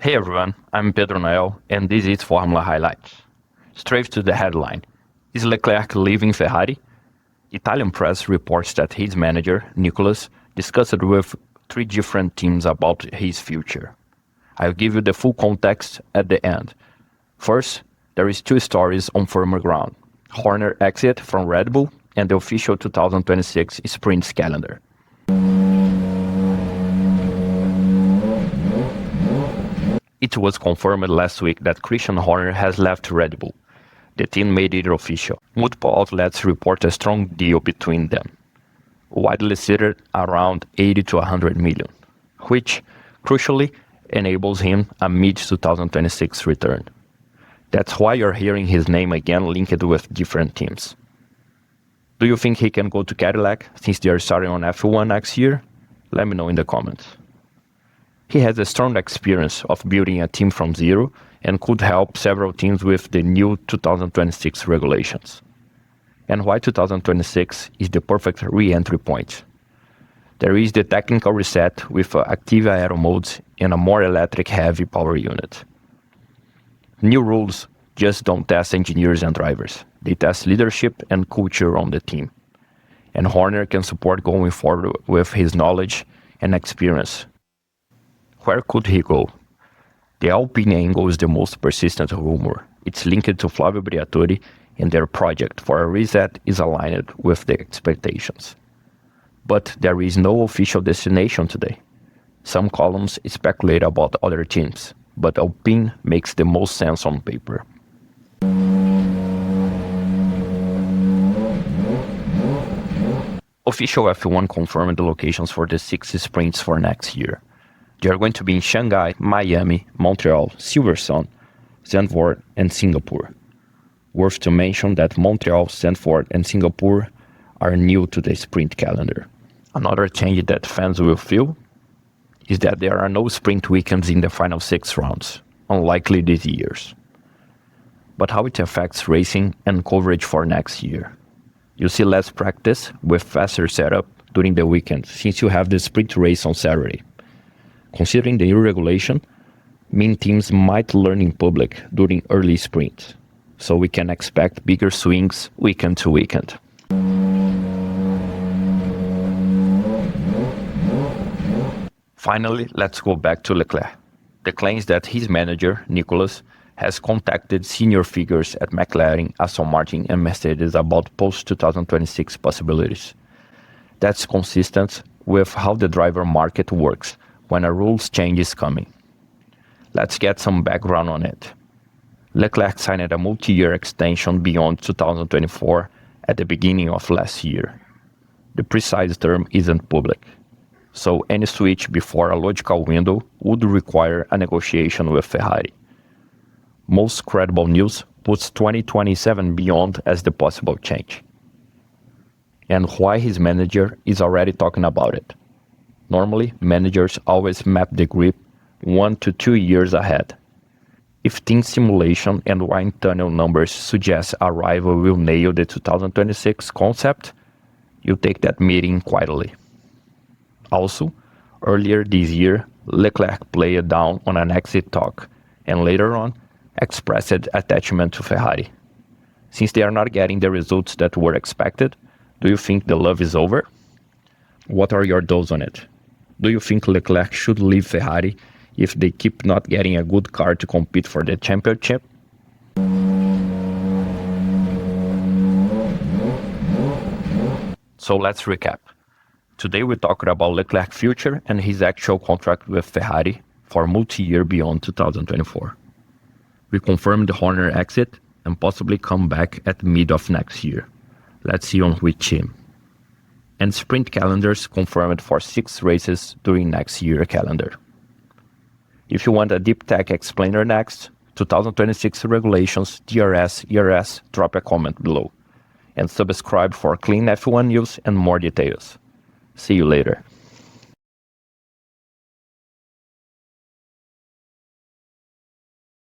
Hey everyone, I'm Pedro Noel, and this is Formula Highlights. Straight to the headline. Is Leclerc leaving Ferrari? Italian press reports that his manager, Nicholas, discussed with 3 different teams about his future. I'll give you the full context at the end. First, there is 2 stories on firmer ground. Horner exit from Red Bull and the official 2026 sprints calendar. It was confirmed last week that Christian Horner has left Red Bull. The team made it official. Multiple outlets report a strong deal between them, widely cited around 80 to 100 million, which, crucially, enables him a mid-2026 return. That's why you're hearing his name again linked with different teams. Do you think he can go to Cadillac since they are starting on F1 next year? Let me know in the comments. He has a strong experience of building a team from zero and could help several teams with the new 2026 regulations. And why 2026 is the perfect re-entry point. There is the technical reset with active aero modes and a more electric-heavy power unit. New rules just don't test engineers and drivers. They test leadership and culture on the team. And Horner can support going forward with his knowledge and experience. Where could he go? The Alpine angle is the most persistent rumor. It's linked to Flavio Briatore, and their project for a reset is aligned with the expectations. But there is no official destination today. Some columns speculate about other teams, but Alpine makes the most sense on paper. Official F1 confirmed the locations for the 6 sprints for next year. They are going to be in Shanghai, Miami, Montreal, Silverstone, Zandvoort, and Singapore. Worth to mention that Montreal, Zandvoort, and Singapore are new to the sprint calendar. Another change that fans will feel is that there are no sprint weekends in the final 6 rounds, unlikely these years. But how it affects racing and coverage for next year? You see less practice with faster setup during the weekend since you have the sprint race on Saturday. Considering the new regulation, mean teams might learn in public during early sprints, so we can expect bigger swings weekend to weekend. Finally, let's go back to Leclerc. The claims that his manager, Nicholas, has contacted senior figures at McLaren, Aston Martin, and Mercedes about post-2026 possibilities. That's consistent with how the driver market works when a rules change is coming. Let's get some background on it. Leclerc signed a multi-year extension beyond 2024 at the beginning of last year. The precise term isn't public, so any switch before a logical window would require a negotiation with Ferrari. Most credible news puts 2027 beyond as the possible change. And why his manager is already talking about it. Normally, managers always map the grip 1 to 2 years ahead. If team simulation and wind tunnel numbers suggest a rival will nail the 2026 concept, you take that meeting quietly. Also, earlier this year, Leclerc played down on an exit talk, and later on, expressed attachment to Ferrari. Since they are not getting the results that were expected, do you think the love is over? What are your thoughts on it? Do you think Leclerc should leave Ferrari if they keep not getting a good car to compete for the championship? So let's recap. Today we talked about Leclerc's future and his actual contract with Ferrari for multi-year beyond 2024. We confirmed the Horner exit and possibly come back at mid of next year. Let's see on which team. And sprint calendars confirmed for 6 races during next year calendar. If you want a deep tech explainer next, 2026 regulations, DRS, ERS, drop a comment below. And subscribe for clean F1 news and more details. See you later.